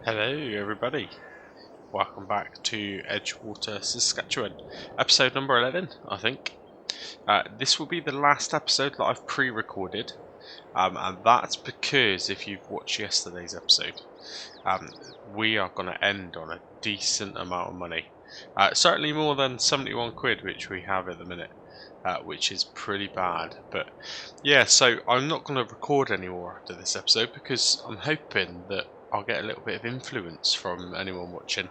Hello everybody, welcome back to Edgewater, Saskatchewan, episode number 11 I think. This will be the last episode that I've pre-recorded, and that's because if you've watched yesterday's episode, we are going to end on a decent amount of money. Certainly more than 71 quid which we have at the minute, which is pretty bad. But yeah, so I'm not going to record anymore after this episode because I'm hoping that I'll get a little bit of influence from anyone watching.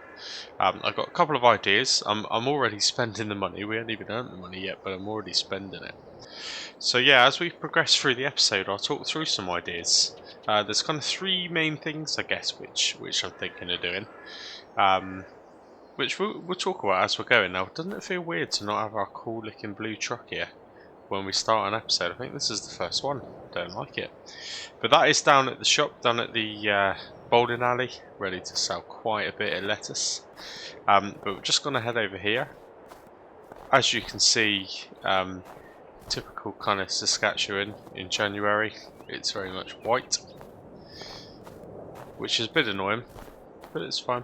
I've got a couple of ideas. I'm already spending the money. We haven't even earned the money yet, but I'm already spending it. So yeah, as we progress through the episode, I'll talk through some ideas. There's kind of three main things, I guess, which I'm thinking of doing. Which we'll talk about as we're going. Now, doesn't it feel weird to not have our cool looking blue truck here when we start an episode? I think this is the first one. I don't like it. But that is down at the shop, down at the bowling alley, ready to sell quite a bit of lettuce. But we're just going to head over here. As you can see, typical kind of Saskatchewan in January, it's very much white, which is a bit annoying, but it's fine.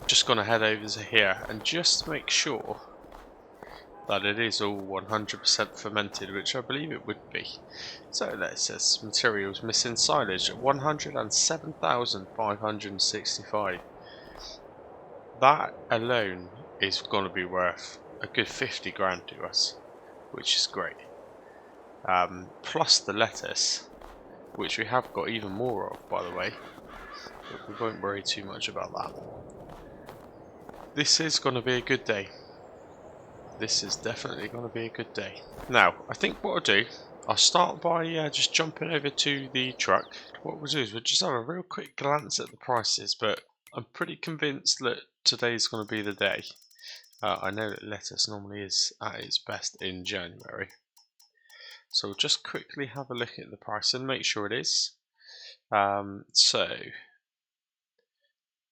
Just going to head over to here and just make sure that it is all 100% fermented, which I believe it would be. So that says materials missing silage at 107,565. That alone is going to be worth a good 50 grand to us, which is great. Plus the lettuce, which we have got even more of, by the way, but we won't worry too much about that. This is going to be a good day. This is definitely going to be a good day. Now, I think what I'll do, I'll start by just jumping over to the truck. What we'll do is we'll just have a real quick glance at the prices, but I'm pretty convinced that today's going to be the day. I know that lettuce normally is at its best in January. So we'll just quickly have a look at the price and make sure it is. So,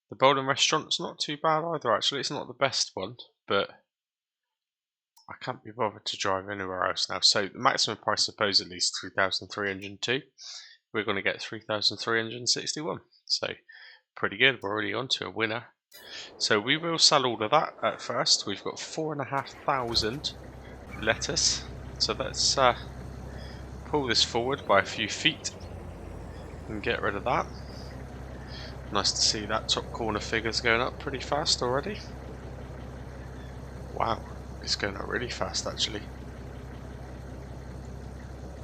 the bowling restaurant's not too bad either actually. It's not the best one, but I can't be bothered to drive anywhere else now. So the maximum price supposedly is 3,302. We're going to get 3,361. So pretty good. We're already on to a winner. So we will sell all of that at first. We've got 4,500 lettuce. So let's pull this forward by a few feet and get rid of that. Nice to see that top corner figure's going up pretty fast already. Wow. It's going up really fast actually.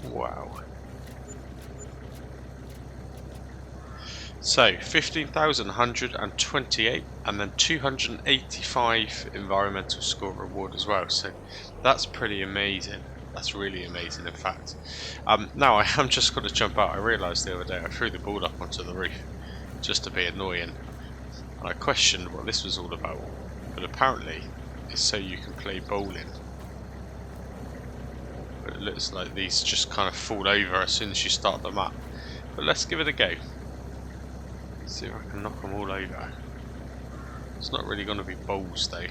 Wow. So 15,128 and then 285 environmental score reward as well. So that's pretty amazing. That's really amazing in fact. Now I am just going to jump out. I realised the other day I threw the ball up onto the roof just to be annoying. And I questioned what this was all about. But apparently is so you can play bowling. But it looks like these just kind of fall over as soon as you start them up. But let's give it a go. See if I can knock them all over. It's not really going to be bowls though.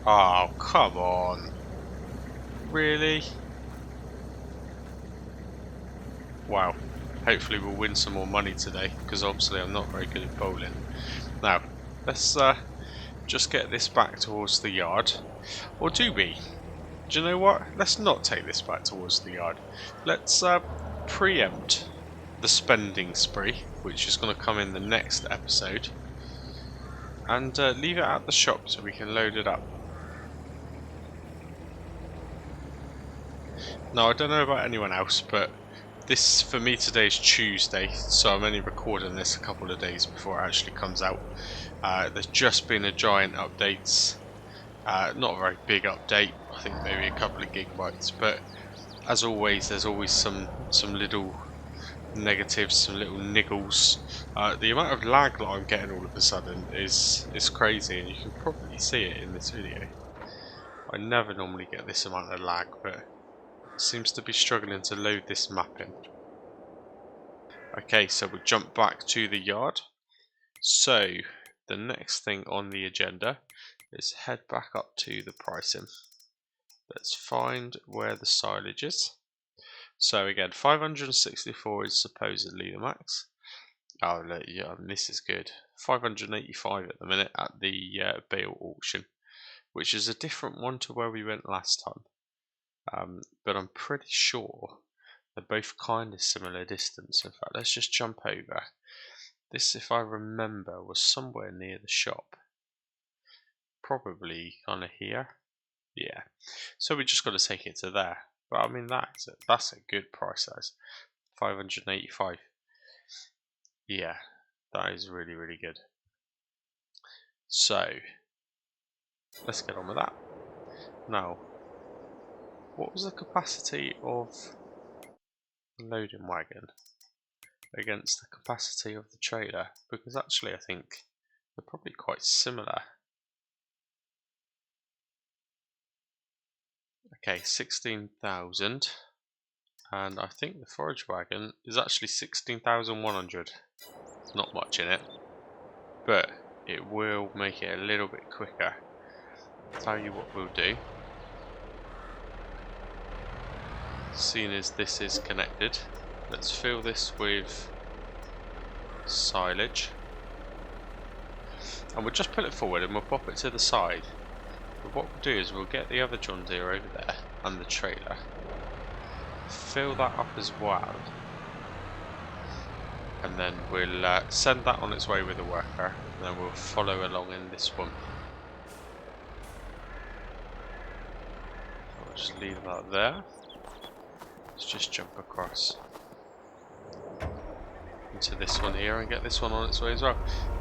Oh, come on. Really? Wow. Hopefully we'll win some more money today, because obviously I'm not very good at bowling. Now, let's just get this back towards the yard. Or do we? Do you know what? Let's not take this back towards the yard. Let's preempt the spending spree, which is going to come in the next episode. And leave it at the shop so we can load it up. Now, I don't know about anyone else, but this, for me, today is Tuesday, so I'm only recording this a couple of days before it actually comes out. There's just been a giant update, not a very big update, I think maybe a couple of gigabytes, but as always there's always some little negatives, some little niggles. The amount of lag that I'm getting all of a sudden is crazy, and you can probably see it in this video. I never normally get this amount of lag, but seems to be struggling to load this map in. Okay, so we'll jump back to the yard. So the next thing on the agenda is head back up to the pricing. Let's find where the silage is. So again, 564 is supposedly the max. Oh, look, yeah, this is good. 585 at the minute at the payout auction, which is a different one to where we went last time. But I'm pretty sure they're both kind of similar distance. In fact, let's just jump over. This, if I remember, was somewhere near the shop. Probably kind of here. Yeah. So we just got to take it to there. But I mean, that's a good price size. 585. Yeah, that is really, really good. So, let's get on with that. Now, what was the capacity of the loading wagon against the capacity of the trailer? Because actually I think they're probably quite similar. Okay, 16,000, and I think the forage wagon is actually 16,100. There's not much in it, but it will make it a little bit quicker. I'll tell you what we'll do. Seeing as this is connected, let's fill this with silage, and we'll just pull it forward and we'll pop it to the side. But what we'll do is we'll get the other John Deere over there and the trailer, fill that up as well, and then we'll send that on its way with a worker, and then we'll follow along in this one. I'll just leave that there. Let's just jump across into this one here and get this one on its way as well.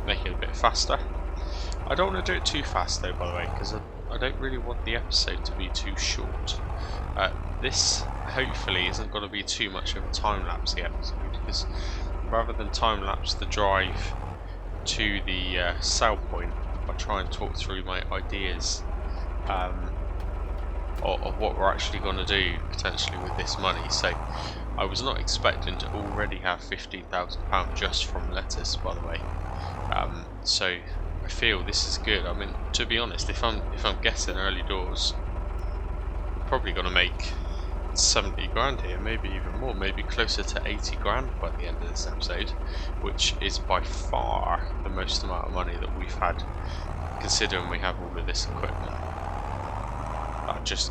Make it a bit faster. I don't want to do it too fast though, by the way, because I don't really want the episode to be too short. This hopefully isn't going to be too much of a time-lapse episode, because rather than time-lapse the drive to the sell point, I try and talk through my ideas of what we're actually going to do potentially with this money. So I was not expecting to already have £15,000 just from lettuce, by the way. So I feel this is good. I mean, to be honest, if I'm guessing early doors, I'm probably going to make 70 grand here, maybe even more, maybe closer to 80 grand by the end of this episode, which is by far the most amount of money that we've had, considering we have all of this equipment.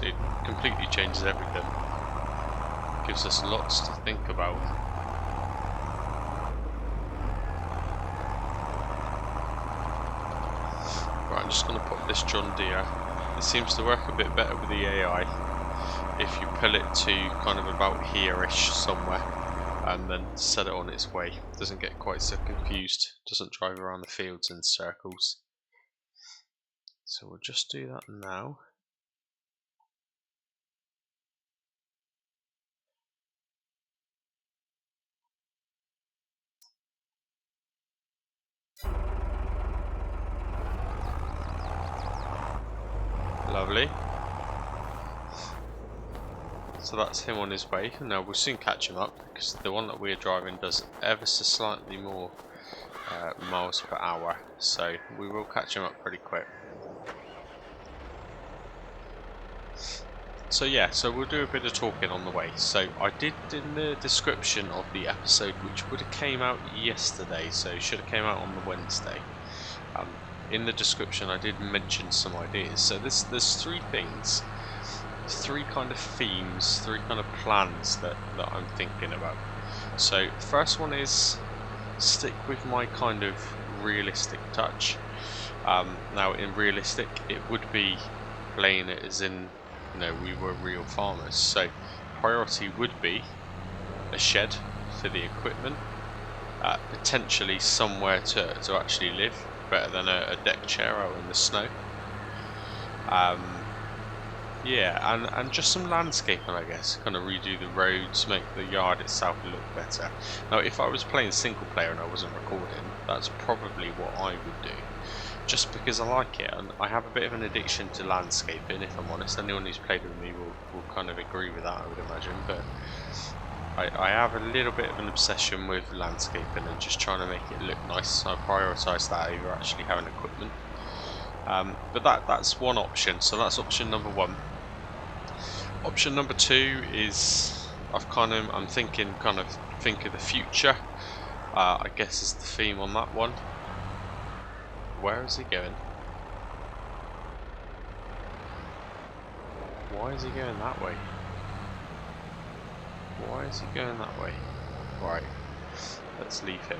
It completely changes everything. Gives us lots to think about. Right, I'm just going to put this John Deere. It seems to work a bit better with the AI. If you pull it to kind of about here-ish somewhere, and then set it on its way, it doesn't get quite so confused. Doesn't drive around the fields in circles. So we'll just do that now. Lovely. So that's him on his way. Now we'll soon catch him up, because the one that we're driving does ever so slightly more miles per hour, so we will catch him up pretty quick. So yeah, so we'll do a bit of talking on the way. So I did in the description of the episode, which would have came out yesterday, so it should have came out on the Wednesday. In the description I did mention some ideas. So there's three things, three kind of themes, three kind of plans that I'm thinking about. So the first one is stick with my kind of realistic touch. Now in realistic it would be playing it as in, you know, we were real farmers. So priority would be a shed for the equipment, potentially somewhere to actually live, better than a deck chair out in the snow. Yeah, and just some landscaping, I guess. Kind of redo the roads, make the yard itself look better. Now, if I was playing single player and I wasn't recording, that's probably what I would do. Just because I like it, and I have a bit of an addiction to landscaping, if I'm honest. Anyone who's played with me will kind of agree with that, I would imagine. But I have a little bit of an obsession with landscaping and just trying to make it look nice. So I prioritise that over actually having equipment. But that's one option, so that's option number one. Option number two is I'm thinking think of the future. I guess is the theme on that one. Where is he going? Why is he going that way? Why is he going that way? Right, let's leave him.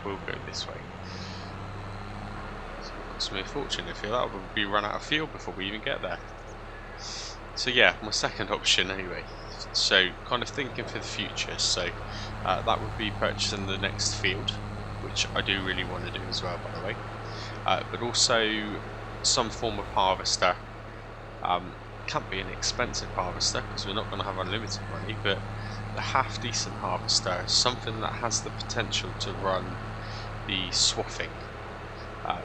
We'll go this way. So it cost me a fortune. If that would be run out of fuel before we even get there. So yeah, my second option anyway. So kind of thinking for the future. So that would be purchasing the next field, which I do really want to do as well, by the way. But also some form of harvester. Can't be an expensive harvester because we're not going to have unlimited money, but a half decent harvester, something that has the potential to run the swathing,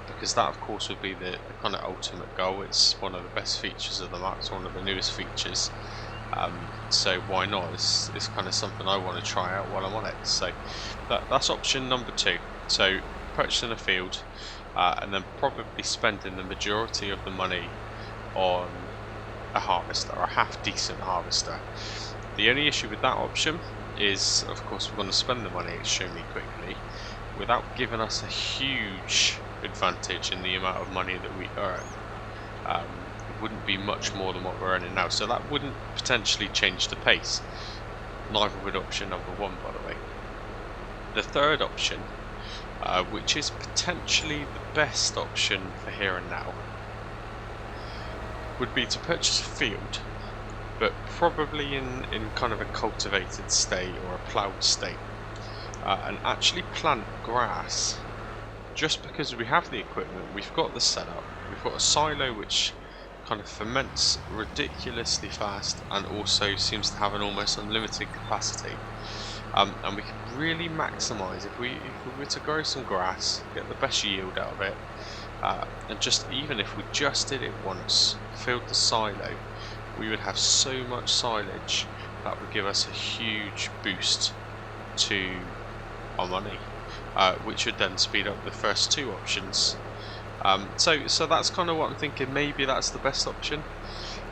because that of course would be the kind of ultimate goal. It's one of the best features of the map, it's one of the newest features, so why not? It's kind of something I want to try out while I'm on it. So that's option number two. So purchasing a field, and then probably spending the majority of the money on a harvester, a half decent harvester. The only issue with that option is, of course, we're going to spend the money extremely quickly without giving us a huge advantage in the amount of money that we earn. It wouldn't be much more than what we're earning now, so that wouldn't potentially change the pace. Neither would option number one, by the way. The third option, which is potentially the best option for here and now, would be to purchase a field, but probably in kind of a cultivated state or a ploughed state, and actually plant grass, just because we have the equipment, we've got the setup, we've got a silo which kind of ferments ridiculously fast and also seems to have an almost unlimited capacity, and we can really maximise if we were to grow some grass, get the best yield out of it, and just even if we just did it once, filled the silo, we would have so much silage that would give us a huge boost to our money, which would then speed up the first two options. So that's kind of what I'm thinking. Maybe that's the best option.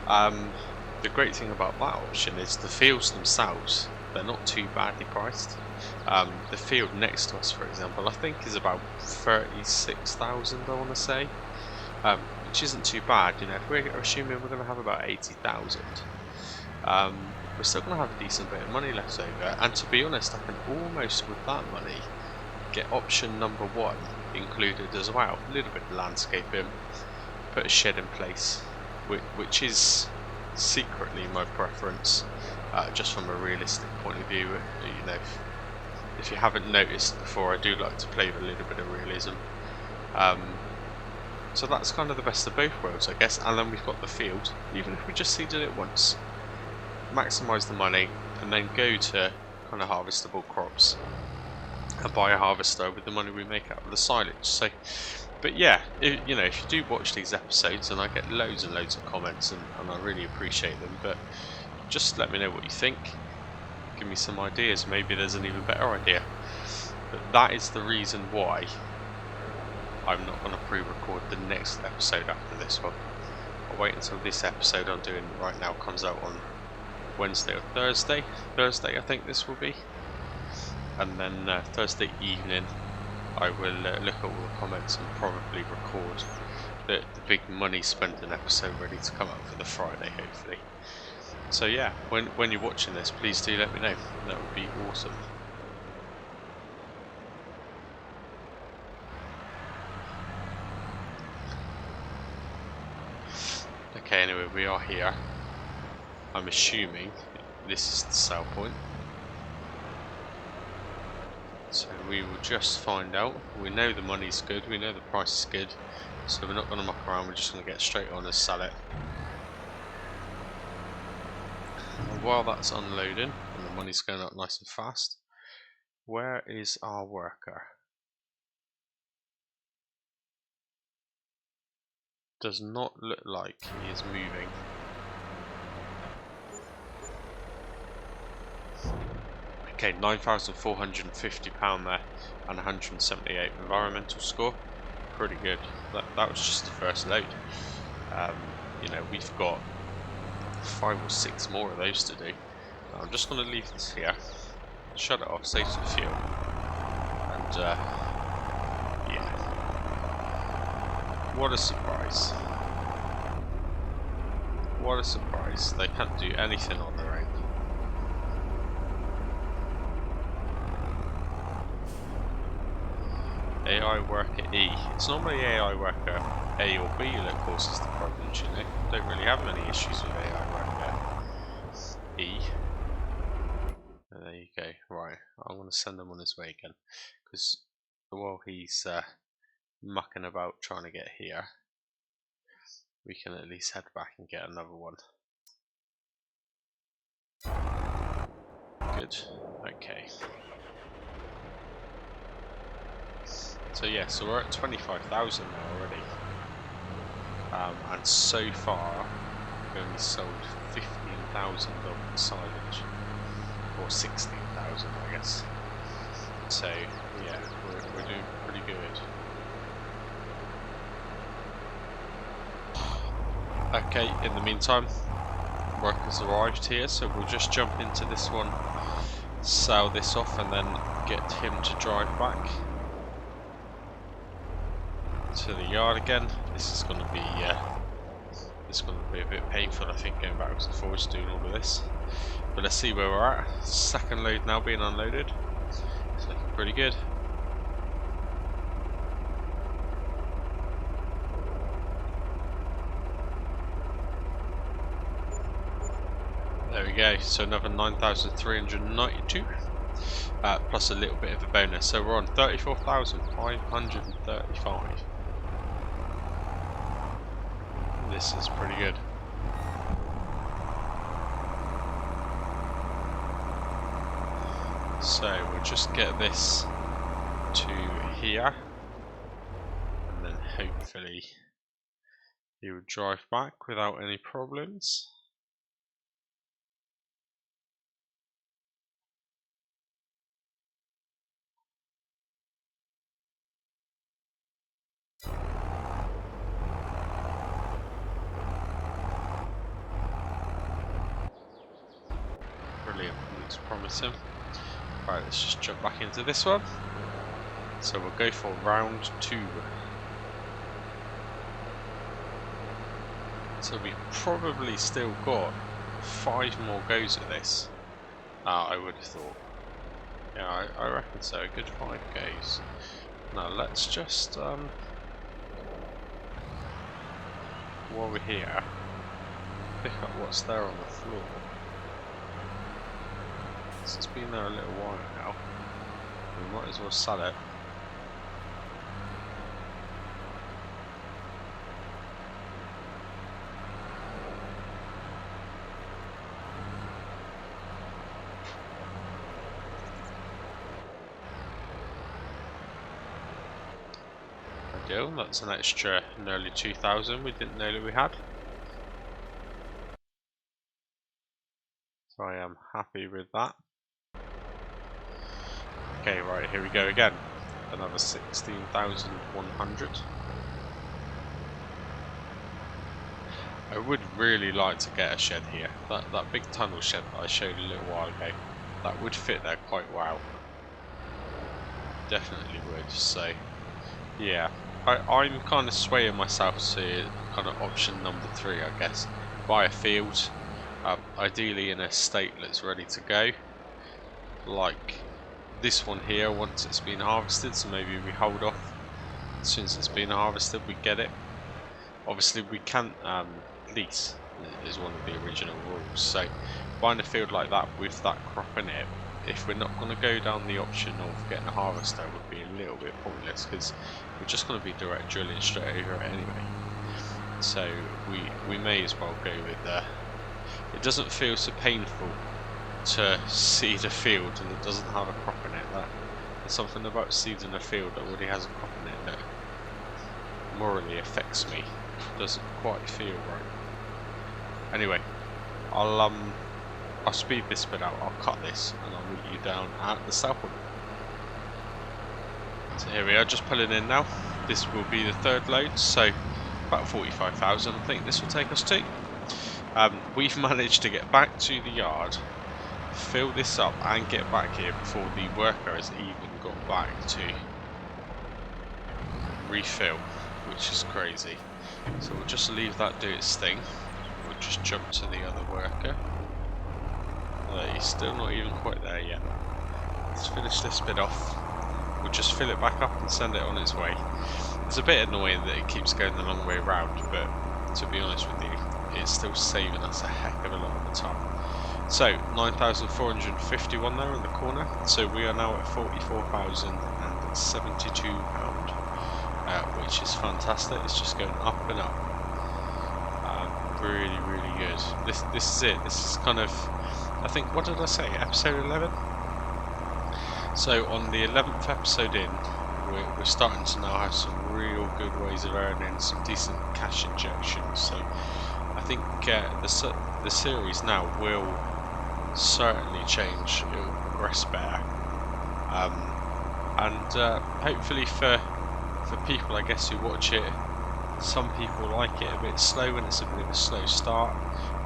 The great thing about that option is the fields themselves, they're not too badly priced. The field next to us, for example, I think is about 36,000, I want to say, which isn't too bad. You know, if we're assuming we're going to have about 80,000, we're still going to have a decent bit of money left over. And to be honest, I can almost with that money get option number one included as well. A little bit of landscaping, put a shed in place, which is secretly my preference, just from a realistic point of view. You know, if you haven't noticed before, I do like to play with a little bit of realism. So that's kind of the best of both worlds, I guess. And then we've got the field, even if we just seeded it once, maximise the money, and then go to kind of harvestable crops and buy a harvester with the money we make out of the silage. So, but yeah, if you do watch these episodes, and I get loads and loads of comments, and I really appreciate them, but just let me know what you think. Give me some ideas. Maybe there's an even better idea. But that is the reason why I'm not going to pre-record the next episode after this one. I'll wait until this episode I'm doing right now comes out on Wednesday or Thursday. Thursday, I think this will be. And then Thursday evening, I will look at all the comments and probably record the big money spending episode ready to come out for the Friday, hopefully. So yeah, when you're watching this, please do let me know. That would be awesome. Okay, anyway, we are here. I'm assuming this is the sell point. So we will just find out. We know the money's good, we know the price is good, so we're not going to muck around, we're just going to get straight on and sell it. And while that's unloading and the money's going up nice and fast, where is our worker? Does not look like he is moving. Okay, £9,450 there and 178 environmental score. pretty good. That was just the first load. You know, we've got 5 or 6 more of those to do. I'm just going to leave this here, shut it off, save some fuel, and yeah. What a surprise. What a surprise. They can't do anything on their own. AI worker E. It's normally AI worker A or B that causes the problems, you know. Don't really have many issues with AI worker E. There you go. Right, I'm going to send him on his way again, because while he's mucking about trying to get here, we can at least head back and get another one. Good. Okay. So yeah, so we're at 25,000 now already, and so far we've only sold 15,000 of the silage, or 16,000 I guess. So yeah, we're doing pretty good. Okay, in the meantime, workers arrived here, so we'll just jump into this one, sell this off, and then get him to drive back to the yard again. This is going to be a bit painful, I think, going backwards and forwards doing all of this. But let's see where we're at. Second load now being unloaded. It's looking pretty good. There we go. So another 9,392. Plus a little bit of a bonus. So we're on 34,535. This is pretty good. So we'll just get this to here, and then hopefully he will drive back without any problems. Brilliant, looks promising. Right, let's just jump back into this one. So we'll go for round 2. So we've probably still got 5 more goes at this. I would have thought. Yeah, I reckon so. A good 5 goes. Now let's just while we're here, pick up what's there on the floor. So it's been there a little while now. We might as well sell it. Ideal, that's an extra nearly 2,000 we didn't know that we had. So I am happy with that. Okay, right, here we go again. Another 16,100. I would really like to get a shed here. That big tunnel shed that I showed a little while ago, that would fit there quite well. Definitely would. So yeah, I'm kind of swaying myself to kind of option number 3, I guess. Buy a field, ideally in a state that's ready to go, like this one here once it's been harvested. So maybe we hold off as soon as it's been harvested, we get it. Obviously we can't lease, is one of the original rules. So buying a field like that with that crop in it, if we're not going to go down the option of getting a harvester, would be a little bit pointless, because we're just going to be direct drilling straight over it anyway. So we may as well go with it doesn't feel so painful to seed a field that doesn't have a crop in it. There's something about seeding a field that already has a crop in it that morally affects me. Doesn't quite feel right. Anyway, I'll speed this bit out. I'll cut this and I'll meet you down at the south one. So here we are, just pulling in now. this will be the third load, so about 45,000 I think this will take us to. We've managed to get back to the yard, fill this up and get back here before the worker has even got back to refill, which is crazy. So we'll just leave that do its thing. We'll just jump to the other worker. He's still not even quite there yet. Let's finish this bit off. We'll just fill it back up and send it on its way. It's a bit annoying that it keeps going the long way round, but to be honest with you, it's still saving us a heck of a lot of the time. So 9,451 there in the corner, so we are now at £44,072, which is fantastic. It's just going up and up. Really, really good. This is it. This is kind of, I think, what did I say, episode 11? So on the 11th episode in, we're starting to now have some real good ways of earning some decent cash injections. So I think the series now will certainly change. It will progress better, and hopefully for people, I guess, who watch it, some people like it a bit slow when it's a bit of a slow start.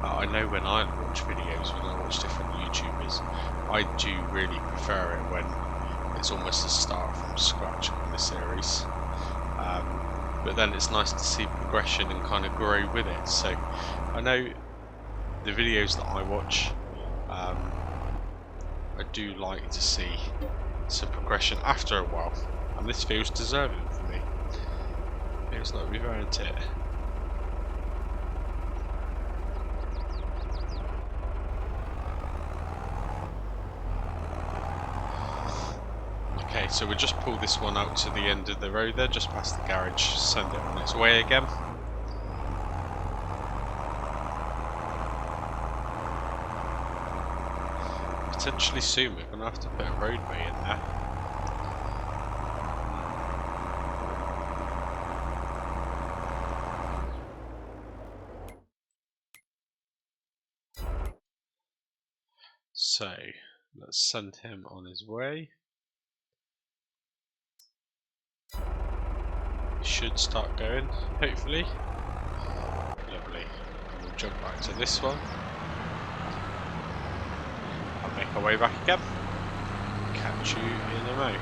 I know when I watch videos, when I watch different YouTubers, I do really prefer it when it's almost a start from scratch on the series. But then it's nice to see progression and kind of grow with it. So I know the videos that I watch, I do like to see some progression after a while, and this feels deserving for me. Feels like we've earned it. Okay, so we'll just pull this one out to the end of the road there, just past the garage, send it on its way again. Potentially soon we're going to have to put a roadway in there. So let's send him on his way. Should start going, hopefully. Lovely. And we'll jump back to this one. I'll make our way back again. Catch you in a mo.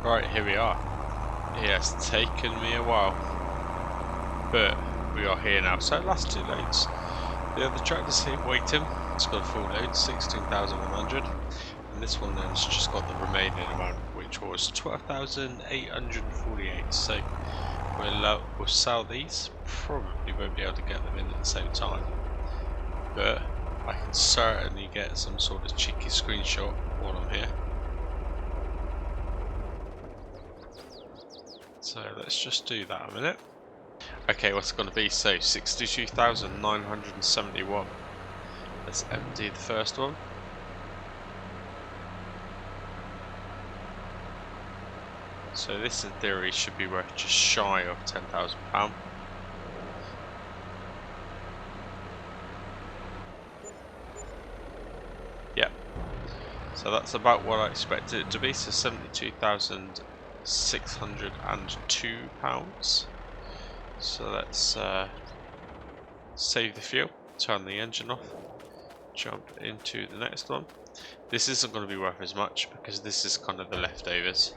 Right, here we are. It has taken me a while, but we are here now. So last two loads. The other tractor's here waiting. It's got a full load, 16,100, and this one then's just got the remaining amount, which was 12,848. So we'll sell these. Probably won't be able to get them in at the same time, but I can certainly get some sort of cheeky screenshot while I'm here. So let's just do that a minute. Okay, what's it going to be? So 62,971. Let's empty the first one. So this in theory should be worth just shy of £10,000. Yeah. So that's about what I expected it to be. So £72,602. So let's save the fuel, turn the engine off, jump into the next one. This isn't going to be worth as much because this is kind of the leftovers,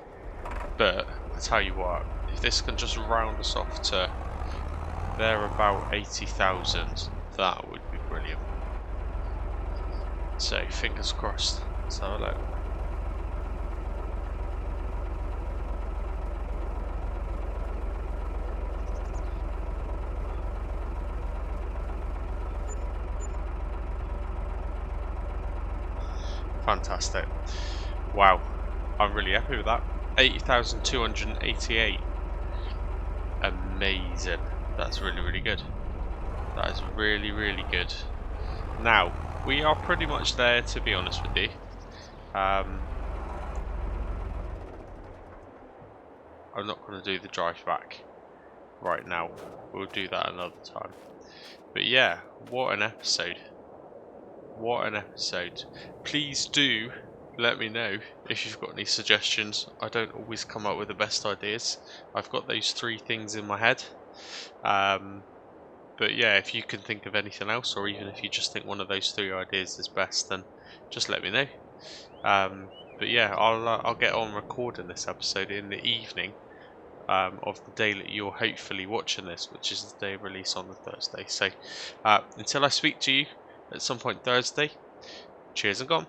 but I tell you what, if this can just round us off to there about 80,000, that would be brilliant. So fingers crossed. Let's have a look. Fantastic. Wow, I'm really happy with that. 80,288. Amazing. That's really, really good. That is really, really good. Now, we are pretty much there, to be honest with you. I'm not going to do the drive back right now. We'll do that another time. But yeah, what an episode. What an episode. Please do let me know if you've got any suggestions. I don't always come up with the best ideas. I've got those 3 things in my head. But yeah, if you can think of anything else, or even if you just think one of those 3 ideas is best, then just let me know. But yeah, I'll get on recording this episode in the evening of the day that you're hopefully watching this, which is the day of release on the Thursday. So until I speak to you at some point Thursday, cheers and gone.